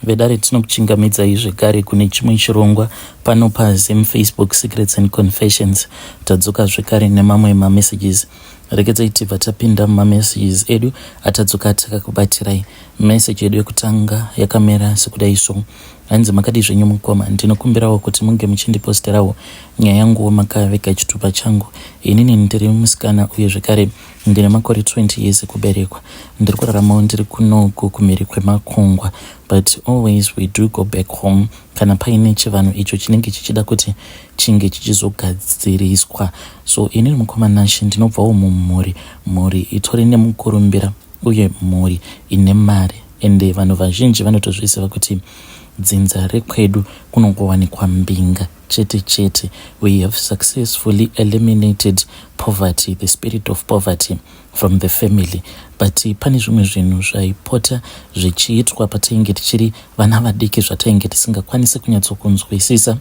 vedare tinokuchingamidzai zvekare kune chimwe chirongwa pano pazem Facebook Secrets and Confessions. Tadzoka zvekare nemamwe mamessages. Rekedzai tibva tapinda mumamessages edu atadzoka takakubatirai. Message edu yekutanga yakamera sekudai so. Hanzi makadi zvenyu mukoma, ndinokumbirawo kuti munge muchindiposterawo nyaya yangu makaveka chitupa changu. Inini ndiri musikana uye zvekare ndine makore 20 years kuberekwa. Ndiri kuraramawo ndiri kunoku kumhiri kwemakungwa, but always we do go back home kana paine chivanhu icho chinenge chichida kuti chinge chichizogadziriswa. So inini mukoma nashi ndinobvawo mumhuri itori nemukurumbira uye mhuri ine mari, ende vanhu vazhinji vanotozviziva kuti dzinza rekwedu kunongowanikwa mbinga chete. We have successfully eliminated poverty, the spirit of poverty from the family. But pane zvimwe zvinhu zvaipota zvichiitwa patainge tichiri vana vadiki zvatainge tisingakwanisi kunyatsokunzwisisa.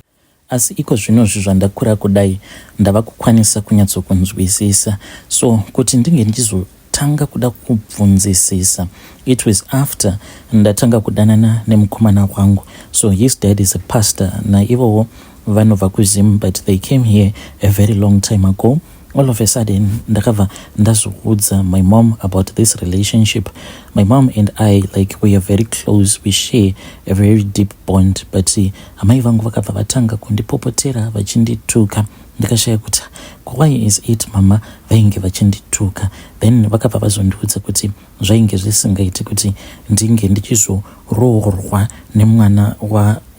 Asi iko zvinozvi zvandakura kudai ndava kukwanisa kunyatsokunzwisisa. So kuti ndinge ndichizotanga kuda kubvunzisisa, it was after ndatanga kudanana nemukomana wangu. So his dad is a pastor na ivowo vanhu vakuzimu, but they came here a very long time ago. All of a sudden ndakabva ndazoudza my mom about this relationship. My mom and I, like, we are very close, we share a very deep bond, but amai vangu vakabva vatanga kundipopotera vachindituka. Ndikashaya kuti why is it mama vainge vachindituka. Then vakabva vazondiudza kuti zvainge zvisingaiti kuti ndinge ndichizoroorwa nemwana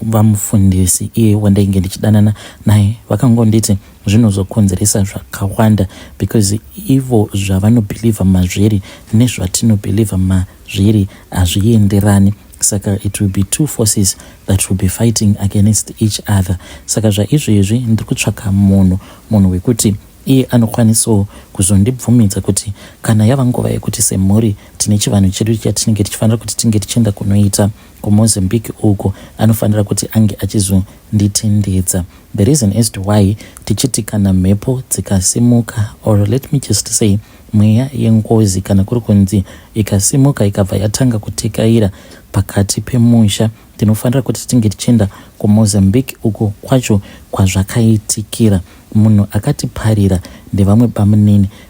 vamufundisi iye wandainge ndichidanana naye. Vakangonditi zvinozokonzeresa zvakawanda, because ivo zvavanobhilivha mazviri nezvatinobhilivha mazviri hazvienderani. Saka it will be two forces that will be fighting against each other. Saka zvaizvizvi ndiri kutsvaka munhu wekuti iye anokwanisawo kuzondibvumidza kuti kana yava nguva yekuti semhuri tine chivanhu chedu chatinenge tichifanira kuti tinge tichienda kunoita kuMozambique uko, anofanira kuti ange achizonditendedza. The reason as to why tichiti kana mhepo dzikasimuka, or let me just say mweya yengozi kana kuri kunzi ikasimuka ikabva yatanga kutekaira pakati pemusha, tinofanira kuti tinge tichienda kuMozambique uko kwacho kwazvakaitikira. Munhu akatiparira ndevamwe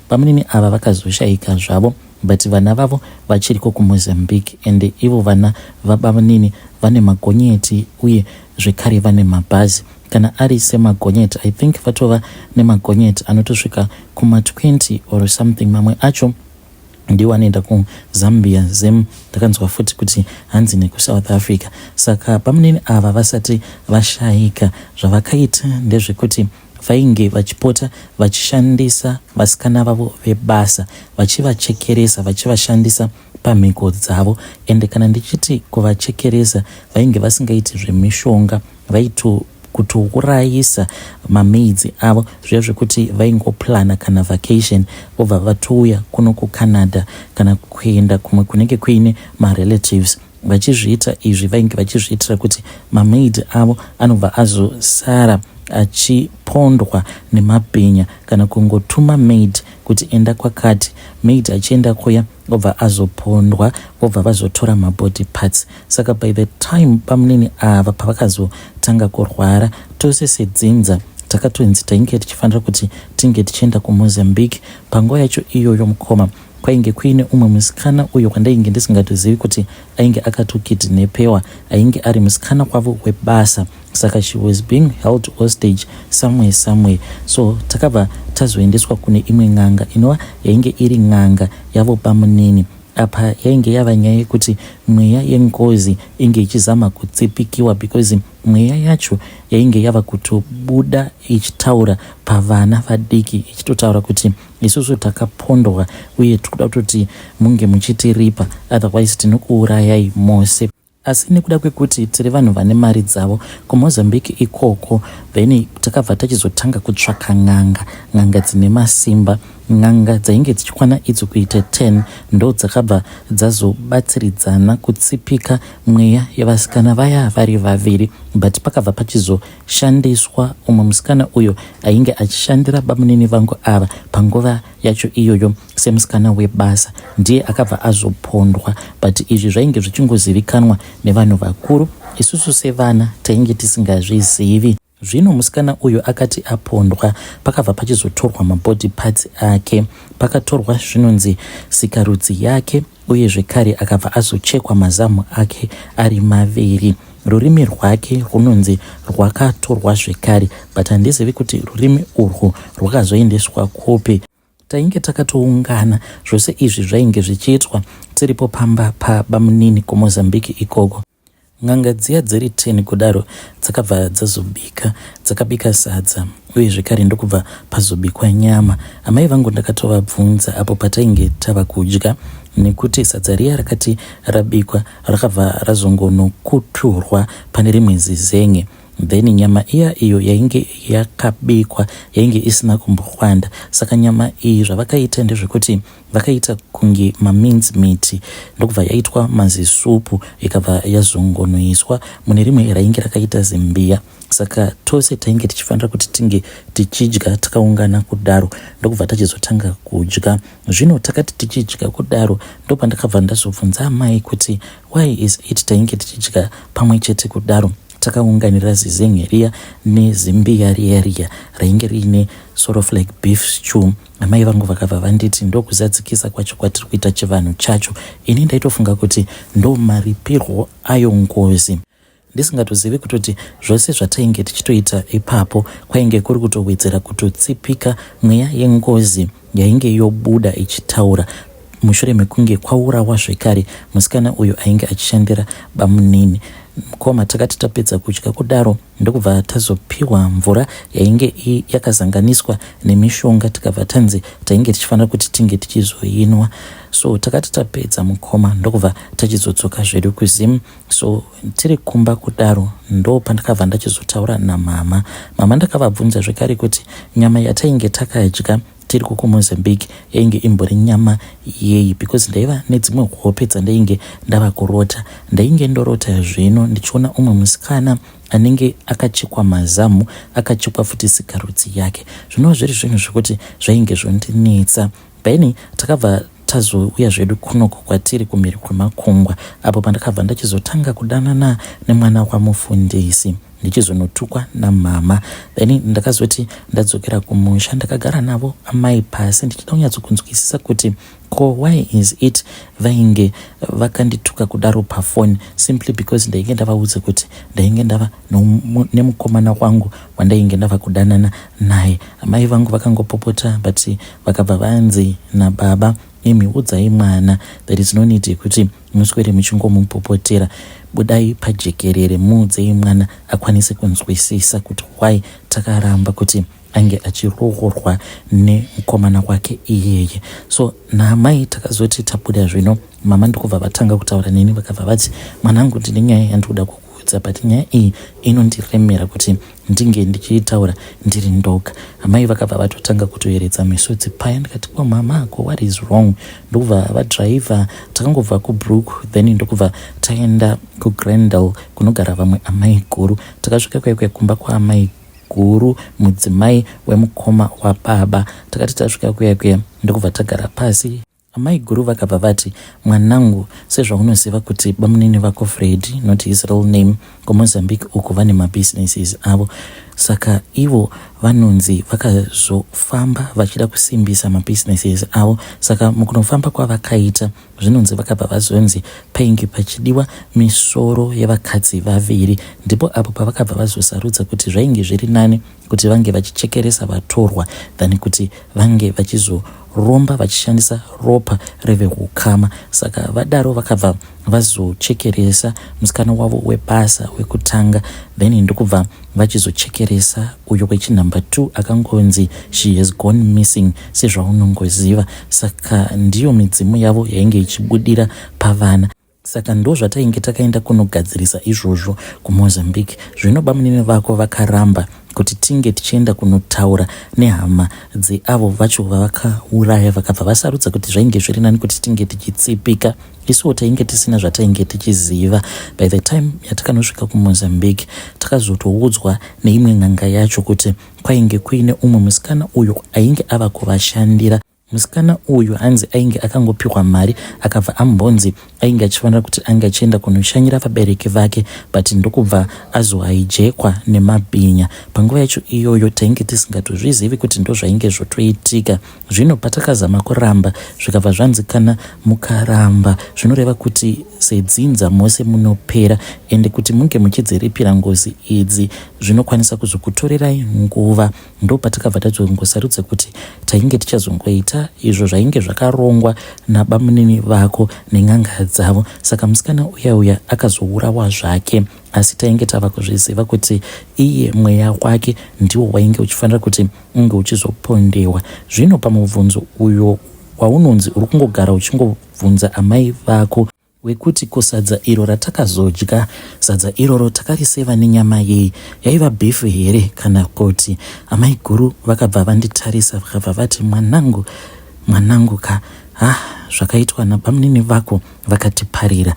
bamunini ava vakazoshayika zvavo, but vana vavo vachiriko kuMozambique, and ivo vana vabamunini vane magonyeti uye zvekare vane mabhazi. Kana ari semagonyeti, I think vatova nemagonyeti anotosvika kuma-20 or something. Mamwe acho ndiwo anoenda kuZambia zem, ndakanzwa futi kuti hanzi nekuSouth Africa. Saka pamunini ava vasati vashayika, zvavakaita ndezvekuti vainge vachipota vachishandisa vasikana vavo vebasa, vachivachekeresa, vachivashandisa pamhiko dzavo. Ende kana ndichiti kuvachekeresa, vainge vasingaiti zvemishonga, kutourayisa mamaids avo, zviya zvekuti vaingoplana kana vacation vobva vatouya kuno kuCanada kana kuenda kumwe kunenge kuine marelatives. Vachizviita izvi vainge vachizviitira kuti mamaid avo anobva azosara achipondwa nemabhinya, kana kungotuma maid kuti enda kwakati, maid achienda kuya obva azopondwa, obva vazotora mabody parts. Saka by the time pamunini ava pavakazotanga kurwara, tose sedzinza takatonzi tainge tichifanira kuti tinge tichienda kuMozambique. Panguva yacho iyoyo mukoma kwainge kuine umwe musikana uyo wandainge ndisingatozivi kuti ainge akatokidnepewa, ainge ari musikana kwavo webasa. Saka she was being held hostage somewhere. So takabva tazoendeswa kune imwe n'anga inova yainge iri n'anga yavo pamunini. Apa yainge yava nyaya yekuti mweya yengozi inge ichizama kutsipikiwa, because mweya yacho yainge yava kutobuda ichitaura pavana vadiki, ichitotaura kuti isusu takapondwa uye tikuda kutoti munge muchitiripa, otherwise tinokuurayai mose. Asi nekuda kwekuti tiri vanhu vane mari dzavo, kuMozambique ikoko then takabva tachizotanga kutsvaka ng'anga dzine masimba. Ng'anga dzainge dzichikwana idzo kuita 10 ndo dzakabva dzazobatsiridzana kutsipika mweya yevasikana vaya vari vaviri, but pakabva pachizoshandiswa umwe musikana uyo ainge achishandira bamunini vangu ava panguva yacho iyoyo semusikana webasa, ndiye akabva azopondwa. But izvi zvainge zvichingozivikanwa nevanhu vakuru, isusu sevana tainge tisingazvizivi. Zvino musikana uyo akati apondwa, pakabva pachizotorwa mabody parts ake, pakatorwa zvinonzi sikarudzi yake, uye zvekare akabva azochekwa mazamhu ake ari maviri. Rurimi rwake runonzi rwakatorwa zvekare, but handizivi kuti rurimi urwu rwakazoendeswa kupi. Tainge takatoungana, zvose izvi zvainge zvichiitwa tiripo pamba pabamunini kuMozambique ikoko. Ng'anga dziya dziri 10 kudaro dzakabva dzazobika, dzakabika sadza uye zvekare ndokubva pazobikwa nyama. Amai vangu ndakatovabvunza apo patainge tava kudya, nekuti sadza riya rakati rabikwa rakabva razongonokuturwa pane rimwe zizenge, then nyama iyo yainge yakabikwa yainge isina kumbohwanda. Saka nyama iyi zvavakaita ndezvekuti vakaita kunge mamince meat, ndokubva yaitwa mazisupu ikabva yazongonoiswa mune rimwe rainge rakaita zimbiya. Saka tose tainge tichifanira kuti tinge tichidya takaungana kudaro, ndokubva tachizotanga kudya. Zvino takati tichidya kudaro ndopandakabva ndazobvunza amai kuti why is it tainge tichidya pamwe chete kudaro takaunganira zizenge riya nezimbiya riya rainge riine sort of like beef stew. Amai vangu vakabva vanditi ndokuzadzikisa kwacho kwatiri kuita chivanhu chacho. Ini ndaitofunga kuti ndo maripirwo ayo ngozi, ndisingatozivi kutoti zvose zvatainge tichitoita ipapo kwainge kuri kutowedzera kutotsipika mweya yengozi yainge yobuda ichitaura mushure mekunge kwaurawa zvekare musikana uyo ainge achishandira bamunini. Mukoma takati tapedza kudya kudaro ndokubva tazopiwa mvura yainge yakazanganiswa nemishonga, tikabva tanzi tainge tichifanira kuti tinge tichizoinwa. So takati tapedza mukoma ndokubva tachizodzoka zvedu kuzimu. So tiri kumba kudaro ndo pandakabva ndachizotaura namama. Mama ndakavabvunza zvekare kuti nyama yatainge takadya tiri kuMozambique yainge imbori nyama yei, because ndaiva nedzimwe hope dzandainge ndava kurota. Ndainge ndorota zvino ndichiona umwe musikana anenge akachekwa mazamhu, akachekwa futi sikarudzi yake. Zvinova zviri zvinhu zvekuti zvainge zvondinetsa. Beni takabva tazouya zvedu kunoko kwatiri kumhiri kwemakungwa, apo pandakabva ndachizotanga kudanana nemwana wamufundisi ndichizonotukwa namama. Then ndakazoti ndadzokera kumusha ndakagara navo amai pasi ndichida kunyatsokunzwisisa kuti why is it vainge vakandituka kudaro pafoni, simply because ndainge ndavaudza kuti ndainge ndava nemukomana wangu wandainge ndava kudanana naye. Amai vangu vakangopopota but vakabva vanzi nababa, imi udzai mwana, there is no need kuti muswere muchingomupopotera, budai pajekerere muudzei mwana akwanise kunzwisisa kuti why takaramba kuti ange achirohorwa nemukomana wake iyeye. So namai takazoti tabuda zvino, mama ndokubva vatanga kutaura neni vakabva vati mwanangu ndine nyaya yandikuda kukuudza, but nyaya iyi inondiremera kuti ndinge ndichiitaura ndiri ndoga. Amai vakabva vatotanga kutoyeredza misodzi paya. Ndikati mama what is wrong? Ndokubva vadriver takangobva kuBrook, then ndokubva taenda kuGrendel kunogara vamwe amai guru. Takasvika kwaikwe kumba kwaamai guru, mudzimai wemukoma wababa. Takati tasvika kuya ndokubva tagara pasi. Amai guru vakabva vati mwanangu, sezvaunoziva kuti bamunini vako Fred, not his real name, kuMozambique uko vane mabusinesses avo, saka ivo vanonzi vakazofamba vachida kusimbisa mabusinesses avo. Saka mukunofamba kwavakaita zvinonzi vakabva vazonzi painge pachidiwa misoro yevakadzi vaviri, ndipo apo pavakabva vazosarudza kuti zvainge zviri nani kuti vange vachichekeresa vatorwa than kuti vange vachizoromba vachishandisa ropa revehukama. Saka vadaro vakabva vazochekeresa musikana wavo webasa wekutanga, then ndokubva vachizochekeresa uyo wechinumber 2 akangonzi she has gone missing sezvaunongoziva. Saka ndiyo midzimu yavo yainge ichibudira pavana. Saka ndo zvatainge takaenda kunogadzirisa izvozvo kuMozambique. Zvino bamunini vako vakaramba kuti tinge tichienda kunotaura nehama dzeavo vacho vavakauraya vakabva vasarudza kuti zvainge zviri nani kuti tinge tichitsipika. Isuwo tainge tisina zvatainge tichiziva. By the time yatakanosvika kuMozambique takazotoudzwa neimwe n'anga yacho kuti kwainge kuine umwe musikana uyo ainge ava kuvashandira. Musikana uyu hanzi ainge akangopiwa mari akabva ambonzi ainge achifanira kuti ange achienda kunoshanyira vabereki vake, but ndokubva azohaijekwa nemabhinya. Panguva yacho iyoyo tainge tisingatozvizivi kuti ndo zvainge zvotoitika. Zvino patakazama kuramba zvikabva zvanzikana mukaramba, zvinoreva kuti sedzinza mose munopera, ende kuti munge muchidziripira ngozi idzi zvinokwanisa kuzokutorerai nguva. Ndo patakabva tazongosarudza kuti tainge tichazongoita izvo zvainge zvakarongwa nabamunini vako nen'anga dzavo. Saka musikana uya akazourawa zvake, asi tainge tava kuzviziva kuti iye mweya wake ndiwo wainge uchifanira kuti unge uchizopondewa. Zvino pamubvunzo uyo waunonzi uri kungogara uchingovhunza amai vako wekuti kusadza iro ratakazodya, sadza iroro takariseva nenyama yei, yaiva bhifu here kana kuti? Amai guru vakabva vanditarisa vakabva vati, mwanangu ka zvakaitwa nabamunini vako vakatiparira.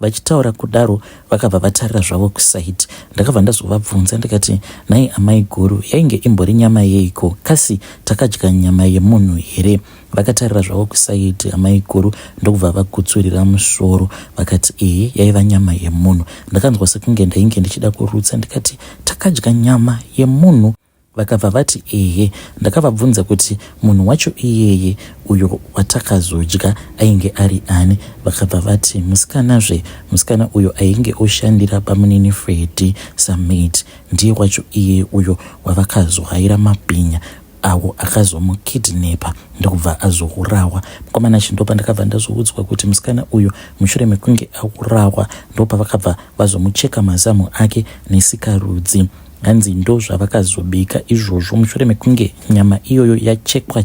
Vachitaura kudaro vakabva vatarira zvavo kusaiti. Ndakabva ndazovabvunza ndikati, nhai amai guru, yainge imbori nyama yeiko? Kasi takadya nyama yemunhu here? Vakatarira zvavo kusaiti amai guru, ndokubva vagutsurira musoro vakati yaiva nyama yemunhu. Ndakanzwa sekunge ndainge ndichida kurutsa ndikati, takadya nyama yemunhu? Vakabva vati ehe. Ndakavabvunza kuti munhu wacho iyeye uyo watakazodya ainge ari ani? Vakabva vati musikana uyo ainge oshandira pamunini Freddy Summit, ndiye wacho iye uyo wavakazohaira mabhinya awo akazomukidnepa ndokubva azourawa. Mukomana chindopa ndakabva ndazoudzwa kuti musikana uyo mushure mekunge aurawa ndopa vakabva vazomucheka mazamhu ake nesikarudzi. Hanzi ndo zvavakazobika izvozvo mushure mekunge nyama iyoyo yachekwa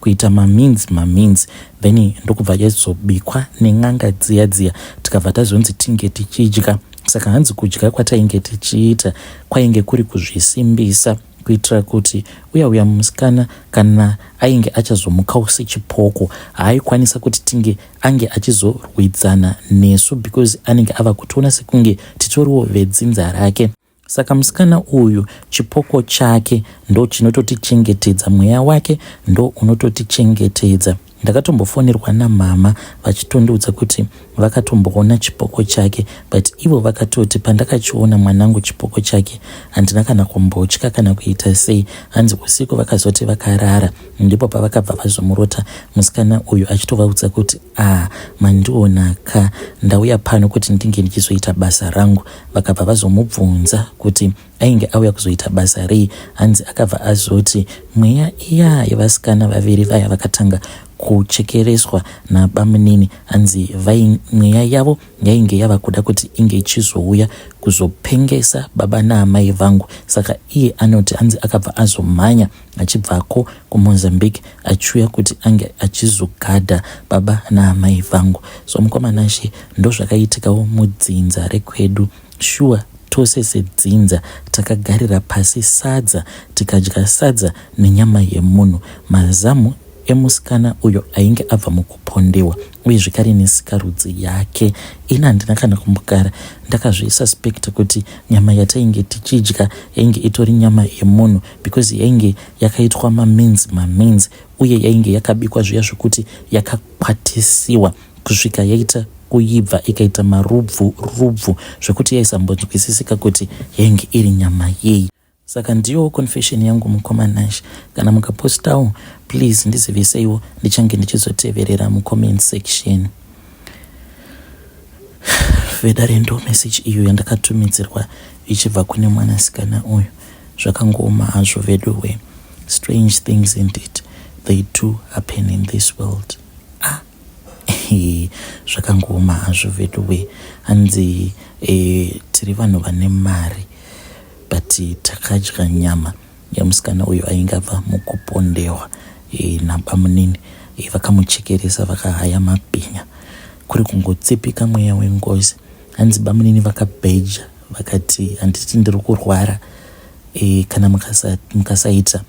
kuita maminzi, then ndokubva yazobikwa nen'anga dziya tikabva tazonzi tinge tichidya. Saka hanzi kudya kwatainge tichiita kwainge kuri kuzvisimbisa, kuitira kuti uya musikana kana ainge achazomukawo sechipoko haaikwanisa kuti ange achizorwidzana nesu, because anenge ava kutiona sekunge titoriwo vedzinza rake. Saka musikana uyu chipoko chake ndo chinototichengetedza, mweya wake ndo unototichengetedza. Ndakatombofonerwa namama vachitondiudza kuti vakatomboona chipoko chake, but ivo vakatoti pandakachiona mwanangu chipoko chake handina kana kumbotya kana kuita sei. Hanzi usiku vakazoti vakarara, ndipo pavakabva vazomurota musikana uyu achitovaudza kuti mandionaka, ndauya pano kuti ndinge ndichizoita basa rangu. Vakabva vazomubvunza kuti ainge auya kuzoita basa rei. Hanzi akabva azoti mweya iya yevasikana vaviri vaya vakatanga kuchekereswa nabamunini, hanzi mweya yavo yainge yava kuda kuti inge ichizouya kuzopengesa baba naamai vangu. Saka iye anoti hanzi akabva azomhanya achibvako kuMozambique achiuya kuti ange achizogadha baba naamai vangu. So mukomanashe ndo zvakaitikawo mudzinza rekwedu. Shuwa tose sedzinza takagarira pasi sadza, tikadya sadza nenyama yemunhu, mazamhu emusikana uyo ainge abva mukupondewa, uye zvekare nesikarudzi yake. Ina handina kana kumbogara ndakazvisuspekta kuti nyama yatainge tichidya yainge itori nyama yemunhu, because yainge yakaitwa maminzi, uye yainge yakabikwa zviya zvokuti yakakwatisiwa kusvika yaita kuibva ikaita marubvu zvekuti yaisambonzwisisika kuti yainge iri nyama yei. Saka ndiyo confession yangu mukomanashi. Kana mukapostawo please ndiziveseiwo, ndichange ndichizoteverera mucomment section. Vedare ndo message iyo yandakatumidzirwa ichibva kune mwanasikana uyu. Zvakangoma hazvo veduwe. Strange things indeed, they too happen in this world. Zvakangoma hazvo veduwe. Hanzi tiri vanhu vane mari, but takadya nyama yamusikana uyu ainge abva mukupondewa nabamunini. Vakamuchekeresa vakahaya mabhinya, kuri kungotsipika mweya wengozi. Hanzi bamunini vakabheja vakati handiti ndiri kurwara, kana mukasaita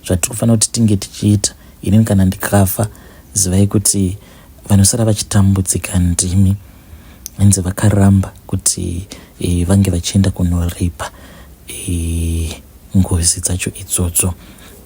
zvatinofanira kuti tinge tichiita. Inini kana ndikafa, zivai kuti vanosara vachitambudzika ndimi, hanzi vakaramba kuti vange vachienda kunoripa ngozi dzacho idzodzo.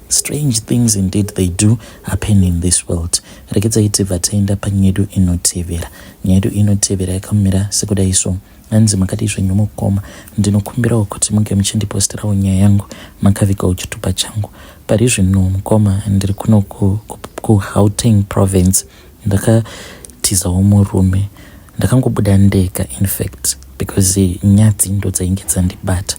Strange things indeed they do happen in this world. Rekedzai vataenda panyedu inotevera. Nyedu inotevera yakamira sekudai so. Hanzi makati zvenyomukoma, ndinokumbirawo kuti munge muchindiposterawo nyaya yangu makavikawo chitupa changu. Pari zvino mukoma ndiri kuno ku Gauteng province. Ndakatizawo murume. Ndakangobuda ndega in fact because nyadzi ndo dzainge dzandibata.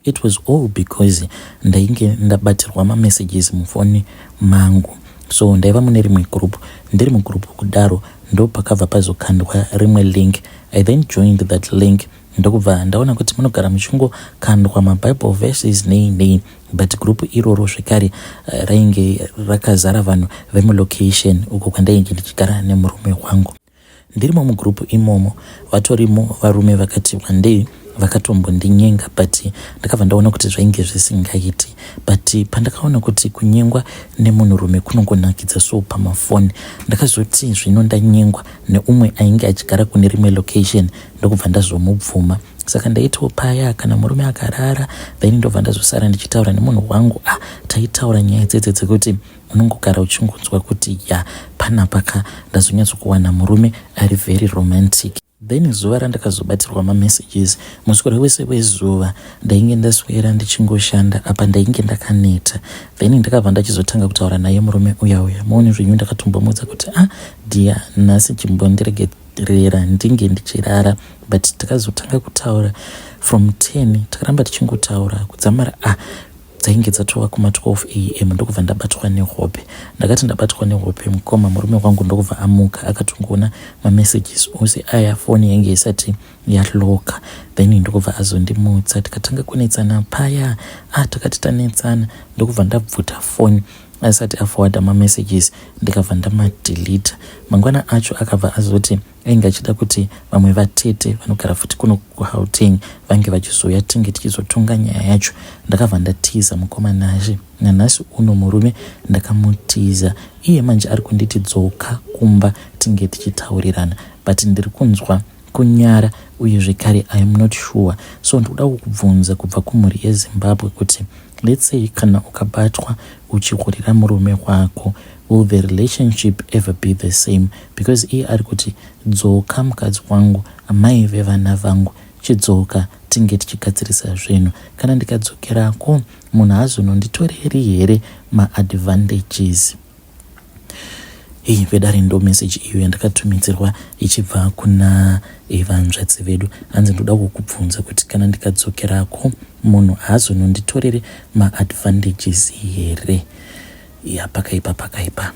It was all because ndainge ndabatirwa messages mufoni mangu. So ndaiva mune rimwe group, ndiri mugroup kudaro ndo pakabva pazokandwa rimwe link. I then joined that link. Ndokubva ndaona kuti munogara muchingokandwa mabible verses nei, but group iroro zvekare rainge rakazara vanhu vemulocation uko kwandainge ndichigara nemurume wangu. Ndirimo mugrupu imomo, vatorimo varume vakati wandei vakatombondinyenga, but ndakabva ndaona kuti zvainge zvisingaiti. But pandakaona kuti kunyengwa nemunhurume kunongonakidza so pamafoni, ndakazoti zvino ndanyengwa neumwe ainge achigara kune rimwe location, ndokubva ndazomubvuma. Saka ndaitawo paya kana murume akarara, then ndobva ndazosara ndichitaura nemunhu wangu, taitaura nyaya dzedze dzekuti unongogara uchingonzwa kuti panapaka ndazonyatsokuwana murume ari very romantic. Then zuva randakazobatirwa messages, muswero wese wezuva ndainge ndaswera ndichingoshanda apa ndainge ndakaneta. Then ndakabva ndachizotanga kutaura naye murume uya muone zvinyu ndakatombomudza kuti dia nhasi chimbondiregerera ndinge ndichirara. But takazotanga kutaura from 10 takaramba tichingotaura kudzamara dzainge dzatova kuma 12 am ndokubva ndabatwa nehope. Ndakati ndabatwa nehope, mukoma murume wangu ndokubva amuka akatongoona messages ose aya foni yange isati yahloka. Then ndokubva azondimutsa tikatanga kunetsana paya. Takati tanetsana ndokubva ndabvuta foni asati aforwarda messages ndikabva ndamadelete. Mangwana acho akabva azoti ainge achida kuti vamwe vatete vanogara futi kuno kuGauteng vange vachizouya tinge tichizotonga nyaya yacho. Ndakabva ndatiza mukoma nazve nanhasi uno murume ndakamutiza. Iye manje ari kunditi dzoka kumba tinge tichitaurirana, but ndiri kunzwa kunyara uye zvekare I am not sure. So ndoda kukubvunza kubva kumhuri yeZimbabwe kuti let's say kana ukabatwa uchihurira murume wako, will the relationship ever be the same? Because iye ari kuti dzoka mukadzi wangu, amai vevana vangu, chidzoka tinge tichigadzirisa zvinhu. Kana ndikadzokerako munhu hazononditoreri here maadvantages? Vedari ndo message iyo yandakatumidzirwa ichibva kuna vanzvadzi vedu. Hanzi ndoda kukubvunza kuti kana ndikadzokerako munhu hazononditoreri maadvantages here? Pakaipa.